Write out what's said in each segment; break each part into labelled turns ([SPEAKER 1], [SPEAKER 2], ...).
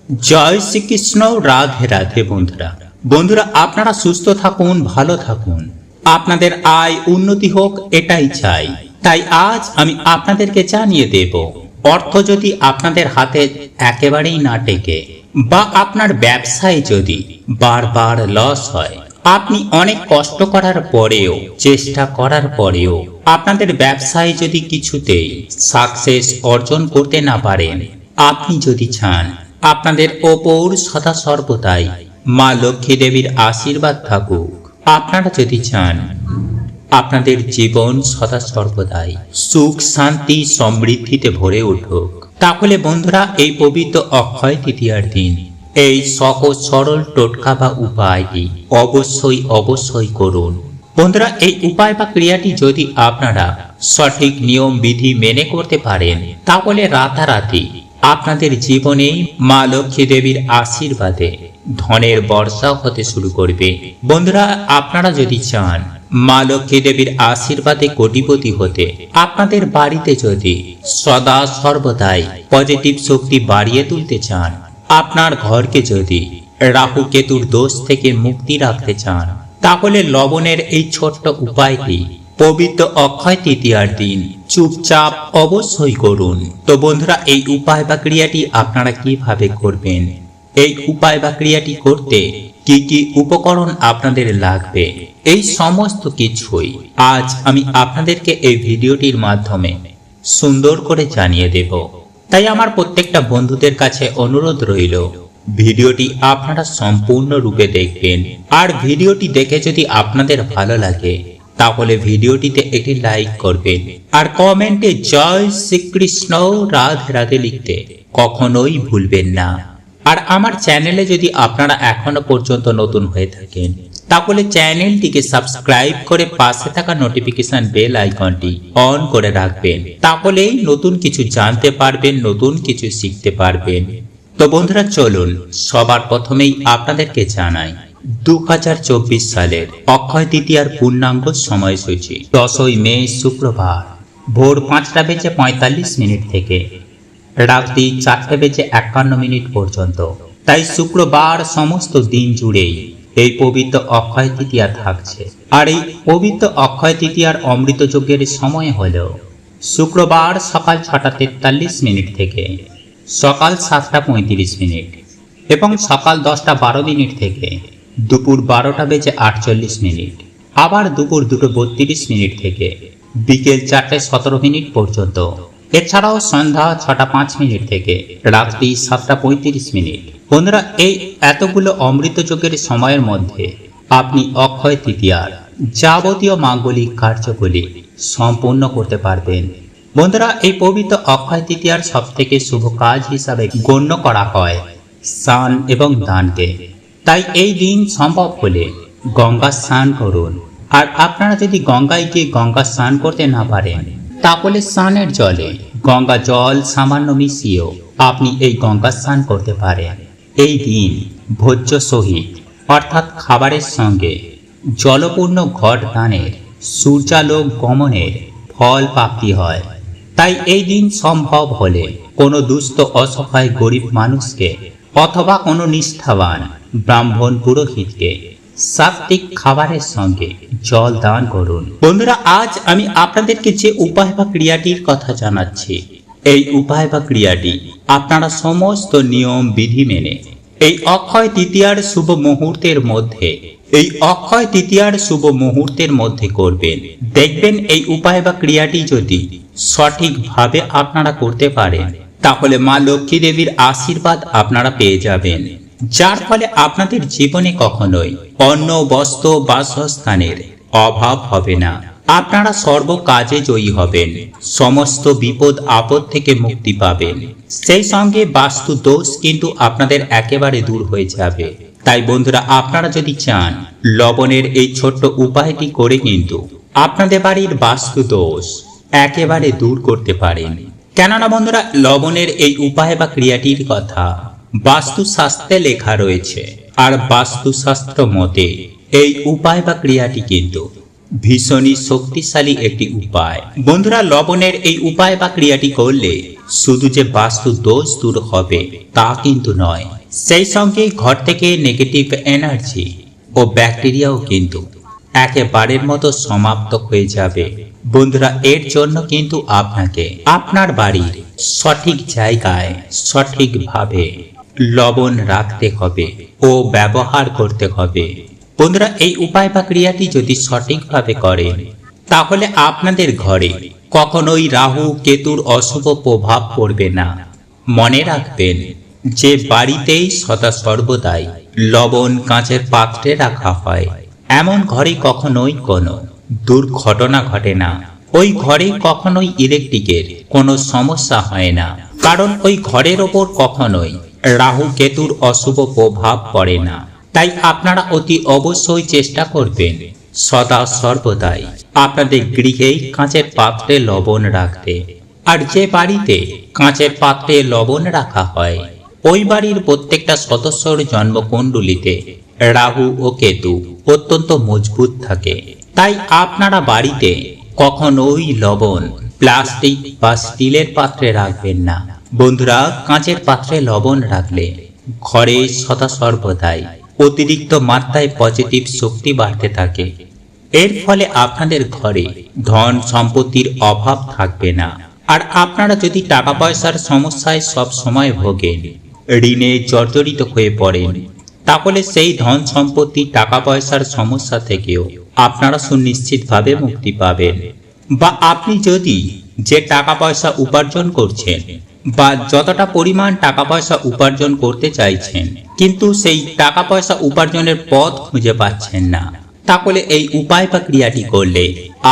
[SPEAKER 1] জয় শ্রীকৃষ্ণ। রাধে রাধে। বন্ধুরা আপনারা সুস্থ থাকুন, ভালো থাকুন, আপনাদের আয় উন্নতি হোক, এটাই চাই। তাই আজ আমি আপনাদেরকে জানিয়ে দেব, অর্থ যদি আপনাদের হাতে একেবারেই না টেকে বা আপনার ব্যবসায় যদি বারবার লস হয়, আপনি অনেক কষ্ট করার পরেও, চেষ্টা করার পরেও আপনাদের ব্যবসায় যদি কিছুতেই সাকসেস অর্জন করতে না পারেন, আপনি যদি চান আপনাদের ওপর সদা সর্বদাই মা লক্ষ্মী দেবীর আশীর্বাদ থাকুক, আপনারা যদি চান আপনাদের জীবন সদা সর্বদাই সুখ শান্তি সমৃদ্ধিতে ভরে উঠুক, তাহলে বন্ধুরা এই পবিত্র অক্ষয় তৃতীয়ার দিন এই সহজ সরল টোটকা বা উপায়টি অবশ্যই করুন। বন্ধুরা এই উপায় বা ক্রিয়াটি যদি আপনারা সঠিক নিয়ম বিধি মেনে করতে পারেন, তাহলে রাতারাতি আপনাদের জীবনে মা লক্ষ্মী দেবীর আশীর্বাদে ধনের বর্ষা হতে শুরু করবে। বন্ধুরা আপনারা যদি চান মা লক্ষ্মী দেবীর আশীর্বাদে কোটিপতি হতে, আপনাদের বাড়িতে যদি সদা সর্বদাই পজিটিভ শক্তি বাড়িয়ে তুলতে চান, আপনার ঘরকে যদি রাহু কেতুর দোষ থেকে মুক্তি রাখতে চান, তাহলে লবণের এই ছোট্ট উপায়টি পবিত্র অক্ষয় তৃতীয়ার দিন চুপচাপ অবশ্যই করুন। তো বন্ধুরা এই উপায় বা ক্রিয়াটি আপনারা কিভাবে করবেন, এই উপায় বা ক্রিয়াটি করতে কি কি উপকরণ আপনাদের লাগবে, এই সমস্ত কিছুই আজ আমি আপনাদেরকে এই ভিডিওটির মাধ্যমে সুন্দর করে জানিয়ে দেব। তাই আমার প্রত্যেকটা বন্ধুদের কাছে অনুরোধ রইল, ভিডিওটি আপনারা সম্পূর্ণরূপে দেখবেন, আর ভিডিওটি দেখে যদি আপনাদের ভালো লাগে তাহলে ভিডিওটিতে একটি লাইক করবেন, আর কমেন্টে জয় শ্রীকৃষ্ণ রাধে রাধে লিখতে কখনোই ভুলবেন না। আর আমার চ্যানেলে যদি আপনারা এখনো পর্যন্ত নতুন হয়ে থাকেন, তাহলে চ্যানেলটিকে সাবস্ক্রাইব করে পাশে থাকা নোটিফিকেশন বেল আইকনটি অন করে রাখবেন, তাহলেই নতুন কিছু জানতে পারবেন, নতুন কিছু শিখতে পারবেন। তো বন্ধুরা চলুন সবার প্রথমেই আপনাদেরকে জানাই 2024 সালের অক্ষয় তৃতীয়ার পূর্ণাঙ্গ সময়সূচি। 10ই মে শুক্রবার ভোর 5:45 থেকে রাত্রি 4:51 পর্যন্ত। তাই শুক্রবার সমস্ত দিন জুড়েই এই পবিত্র অক্ষয় তৃতীয়া থাকছে। আর এই পবিত্র অক্ষয় তৃতীয়ার অমৃত যজ্ঞের সময় হল শুক্রবার সকাল 6:43 থেকে সকাল 7:35 এবং সকাল 10:12 থেকে দুপুর 12:48, আবার দুপুর 2:32 থেকে বিকেল 4:17 পর্যন্ত। এছাড়াও সন্ধ্যা 6:05 থেকে রাত্রি 7:35। বন্ধুরা এই এতগুলো অমৃত যজ্ঞের সময়ের মধ্যে আপনি অক্ষয় তৃতীয়ার যাবতীয় মাঙ্গলিক কার্যগুলি সম্পূর্ণ করতে পারবেন। বন্ধুরা এই পবিত্র অক্ষয় তৃতীয়ার সব থেকে শুভ কাজ হিসাবে গণ্য করা হয় স্নান এবং দানকে। তাই এই দিন সম্ভব হলে গঙ্গা স্নান করুন। আর আপনারা যদি গঙ্গায় গিয়ে গঙ্গা স্নান করতে না পারেন, তাহলে স্নানের জলে গঙ্গা জল সামান্য মিশিয়েও আপনি এই গঙ্গা স্নান করতে পারেন। এই দিন ভোজ্য সহিত অর্থাৎ খাবারের সঙ্গে জলপূর্ণ ঘট দানের সূর্যালোক গমনের ফল প্রাপ্তি হয়। তাই এই দিন সম্ভব হলে কোনো দুস্থ অসহায় গরিব মানুষকে অথবা কোনো নিষ্ঠাবান ব্রাহ্মণ পুরোহিতকে সাত্ত্বিক খাবারের সঙ্গে জল দান করুন। বন্ধুরা আজ আমি আপনাদেরকে যে উপায় বা ক্রিয়াটির কথা জানাচ্ছি, এই উপায় বা ক্রিয়াটি আপনারা সমস্ত নিয়ম বিধি মেনে এই অক্ষয় তৃতীয়ার শুভ মুহূর্তের মধ্যে করবেন। দেখবেন এই উপায় বা ক্রিয়াটি যদি সঠিকভাবে আপনারা করতে পারেন, তাহলে মা লক্ষ্মী দেবীর আশীর্বাদ আপনারা পেয়ে যাবেন, যার ফলে আপনাদের জীবনে কখনোই অন্ন বস্ত্র বাসস্থানের অভাব হবে না। আপনারা সর্ব কাজে জয়ী হবেন, সমস্ত বিপদ আপদ থেকে মুক্তি পাবেন, সেই সঙ্গে বাস্তু দোষ কিন্তু আপনাদের একেবারে দূর হয়ে যাবে। তাই বন্ধুরা আপনারা যদি চান লবণের এই ছোট্ট উপায়টি করে কিন্তু আপনাদের বাড়ির বাস্তু দোষ একেবারে দূর করতে পারেন। কেননা বন্ধুরা লবণের এই উপায় বা ক্রিয়াটির কথা বাস্তুশাস্ত্রে লেখা রয়েছে, আর বাস্তুশাস্ত্র মতে এই উপায় বা ক্রিয়াটি কিন্তু ভীষণই শক্তিশালী একটি উপায়। বন্ধুরা লবণের এই উপায় বা ক্রিয়াটি করলে শুধু যে বাস্তু দোষ দূর হবে তা কিন্তু নয়, সেই সঙ্গে ঘর থেকে নেগেটিভ এনার্জি ও ব্যাকটেরিয়াও কিন্তু একেবারের মতো সমাপ্ত হয়ে যাবে। বন্ধুরা, এর জন্য কিন্তু আপনাকে আপনার বাড়ির সঠিক জায়গায় সঠিকভাবে লবণ রাখতে হবে ও ব্যবহার করতে হবে। বন্ধুরা, এই উপায় বা ক্রিয়াটি যদি সঠিকভাবে করেন তাহলে আপনাদের ঘরে কখনোই রাহু কেতুর অশুভ প্রভাব পড়বে না। মনে রাখবেন, যে বাড়িতেই সদা সর্বদাই লবণ কাঁচের পাত্রে রাখা হয় এমন ঘরে কখনোই কোনো দুর্ঘটনা ঘটে না। ওই ঘরে কখনোই ইলেকট্রিকের কোনো সমস্যা হয় না, কারণ ওই ঘরের ওপর কখনোই রাহু কেতুর অশুভ প্রভাব পড়ে না। তাই আপনারা অতি অবশ্যই চেষ্টা করবেন সদা সর্বদাই আপনাদের গৃহেই কাঁচের পাত্রে লবণ রাখতে। আর যে বাড়িতে কাঁচের পাত্রে লবণ রাখা হয় ওই বাড়ির প্রত্যেকটা সদস্যর জন্মকুণ্ডলিতে রাহু ও কেতু অত্যন্ত মজবুত থাকে। তাই আপনারা বাড়িতে কখনোই লবণ প্লাস্টিক বা স্টিলের পাত্রে রাখবেন না। বন্ধুরা, কাঁচের পাত্রে লবণ রাখলে ঘরে সদা সর্বদাই অতিরিক্ত মাত্রায় পজিটিভ শক্তি বাড়তে থাকে। এর ফলে আপনাদের ঘরে ধন সম্পত্তির অভাব থাকবে না। আর আপনারা যদি টাকা পয়সার সমস্যায় সব সময় ভোগেন, ঋণে জর্জরিত হয়ে পড়েন, তাহলে সেই ধন সম্পত্তি টাকা পয়সার সমস্যা থেকেও আপনারা সুনিশ্চিতভাবে মুক্তি পাবেন। বা আপনি যদি যে টাকা পয়সা উপার্জন করছেন বা যতটা পরিমাণ টাকা পয়সা উপার্জন করতে চাইছেন কিন্তু সেই টাকা পয়সা উপার্জনের পথ খুঁজে পাচ্ছেন না, তাহলে এই উপায় বা ক্রিয়াটি করলে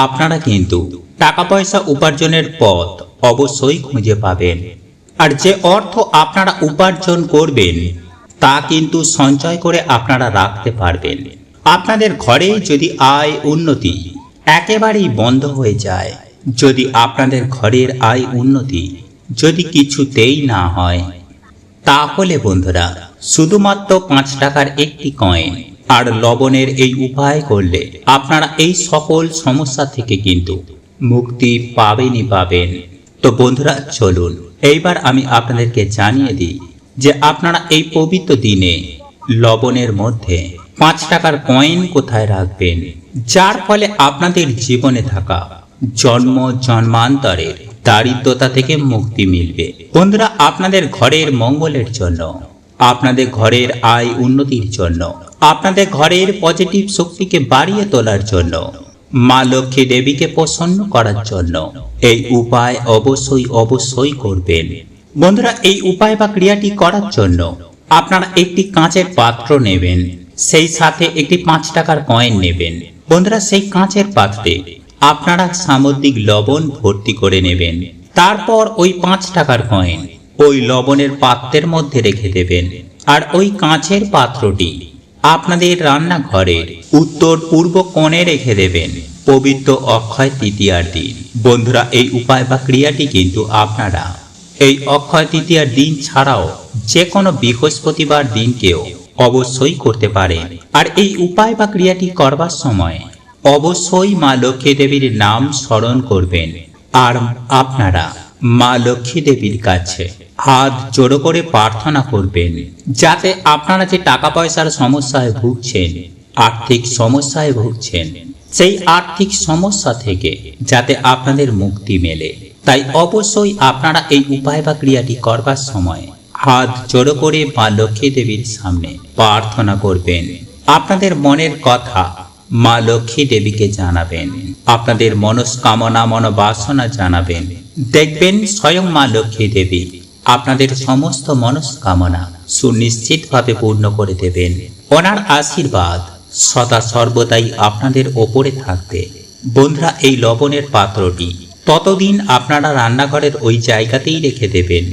[SPEAKER 1] আপনারা কিন্তু টাকা পয়সা উপার্জনের পথ অবশ্যই খুঁজে পাবেন। আর যে অর্থ আপনারা উপার্জন করবেন তা কিন্তু সঞ্চয় করে আপনারা রাখতে পারবেন। আপনাদের ঘরে যদি আয় উন্নতি একেবারেই বন্ধ হয়ে যায়, যদি আপনাদের ঘরের আয় উন্নতি যদি কিছুতেই না হয়, তাহলে বন্ধুরা শুধুমাত্র 5 টাকার একটি কয়েন আর লবণের এই উপায় করলে আপনারা এই সকল সমস্যা থেকে কিন্তু মুক্তি পাবেনই পাবেন। তো বন্ধুরা, চলুন এইবার আমি আপনাদেরকে জানিয়ে দিই যে আপনারা এই পবিত্র দিনে লবণের মধ্যে 5 টাকার কয়েন কোথায় রাখবেন, যার ফলে আপনাদের জীবনে থাকা জন্ম জন্মান্তরের দারিদ্রতা থেকে মুক্তি মিলবে। বন্ধুরা, আপনাদের ঘরের মঙ্গলের জন্য, আপনাদের ঘরের আয় উন্নতির জন্য, আপনাদের ঘরের পজিটিভ শক্তিকে বাড়িয়ে তোলার জন্য, মা লক্ষ্মী দেবীকে প্রসন্ন করার জন্য এই উপায় অবশ্যই করবেন। বন্ধুরা, এই উপায় বা ক্রিয়াটি করার জন্য আপনারা একটি কাঁচের পাত্র নেবেন, সেই সাথে একটি 5 টাকার কয়েন নেবেন। বন্ধুরা, সেই কাঁচের পাত্রে আপনারা সামুদ্রিক লবণ ভর্তি করে নেবেন। তারপর ওই 5 টাকার কয়েন ওই লবণের পাত্রের মধ্যে রেখে দেবেন। আর ওই কাঁচের পাত্রটি আপনাদের রান্নাঘরের উত্তর পূর্ব কোণে রেখে দেবেন পবিত্র অক্ষয় তৃতীয়ার দিন। বন্ধুরা, এই উপায় বা ক্রিয়াটি কিন্তু আপনারা এই অক্ষয় তৃতীয়ার দিন ছাড়াও যে কোনো বৃহস্পতিবার দিনকেও অবশ্যই করতে পারেন। আর এই উপায় বা ক্রিয়াটি করবার সময় অবশ্যই মা লক্ষ্মী দেবীর নাম স্মরণ করবেন। আর আপনারা মা লক্ষ্মী দেবীর কাছে হাত জোড়ো করে প্রার্থনা করবেন যাতে আপনারা যে টাকা পয়সার সমস্যায় ভুগছেন, আর্থিক সমস্যায় ভুগছেন, সেই আর্থিক সমস্যা থেকে যাতে আপনাদের মুক্তি মেলে। তাই অবশ্যই আপনারা এই উপায় বা ক্রিয়াটি করবার সময় হাত জোড়ো করে মা লক্ষ্মী দেবীর সামনে প্রার্থনা করবেন। আপনাদের মনের কথা মা লক্ষ্মী দেবীকে জানাবেন, আপনাদের মনস্কামনা মনোবাসনা জানাবেন। দেখবেন স্বয়ং মা লক্ষ্মী দেবী আপনাদের সমস্ত মনস্কামনা সুনিশ্চিতভাবে পূর্ণ করে দেবেন। ওনার আশীর্বাদ সদা সর্বদাই আপনাদের ওপরে থাকবে। বন্ধুরা, এই লবণের পাত্রটি ততদিন আপনারা রান্নাঘরের ওই জায়গাতেই রেখে দেবেন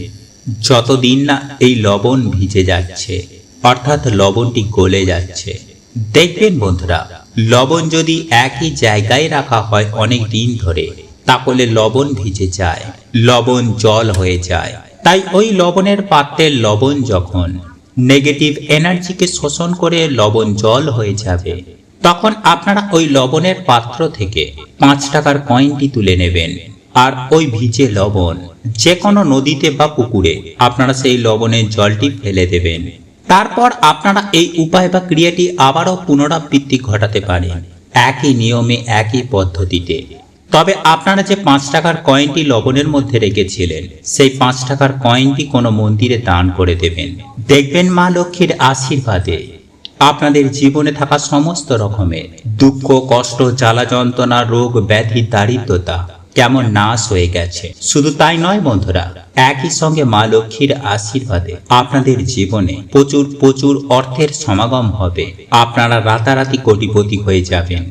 [SPEAKER 1] যতদিন না এই লবণ ভিজে যাচ্ছে, অর্থাৎ লবণটি গলে যাচ্ছে। দেখবেন বন্ধুরা, লবণ যদি একই জায়গায় রাখা হয় অনেক দিন ধরে, তাহলে লবণ ভিজে যায়, লবণ জল হয়ে যায়। তাই ওই লবণের পাত্রের লবণ যখন নেগেটিভ এনার্জিকে শোষণ করে লবণ জল হয়ে যাবে, তখন আপনারা ওই লবণের পাত্র থেকে 5 টাকার কয়েনটি তুলে নেবেন। আর ওই ভিজে লবণ যে কোনো নদীতে বা পুকুরে আপনারা সেই লবণের জলটি ফেলে দেবেন। তারপর আপনারা এই উপায় বা ক্রিয়াটি আবারও পুনরাবৃত্তি ঘটাতে পারেন, একই নিয়মে একই পদ্ধতিতে। তবে আপনারা যে 5 টাকার কয়েনটি লবণের মধ্যে রেখেছিলেন, সেই 5 টাকার কয়েনটি কোনো মন্দিরে দান করে দেবেন। দেখবেন মা লক্ষ্মীর আশীর্বাদে আপনাদের জীবনে থাকা সমস্ত রকমের দুঃখ, কষ্ট, জ্বালা যন্ত্রণা, রোগ ব্যাধি, দারিদ্রতা কেমন নাশ হয়ে গেছে। শুধু তাই নয় বন্ধুরা, একই সঙ্গে মা লক্ষ্মীর আশীর্বাদে আপনাদের জীবনে প্রচুর প্রচুর অর্থের সমাগম হবে। আপনারা রাতারাতি কোটিপতি হয়ে যাবেন।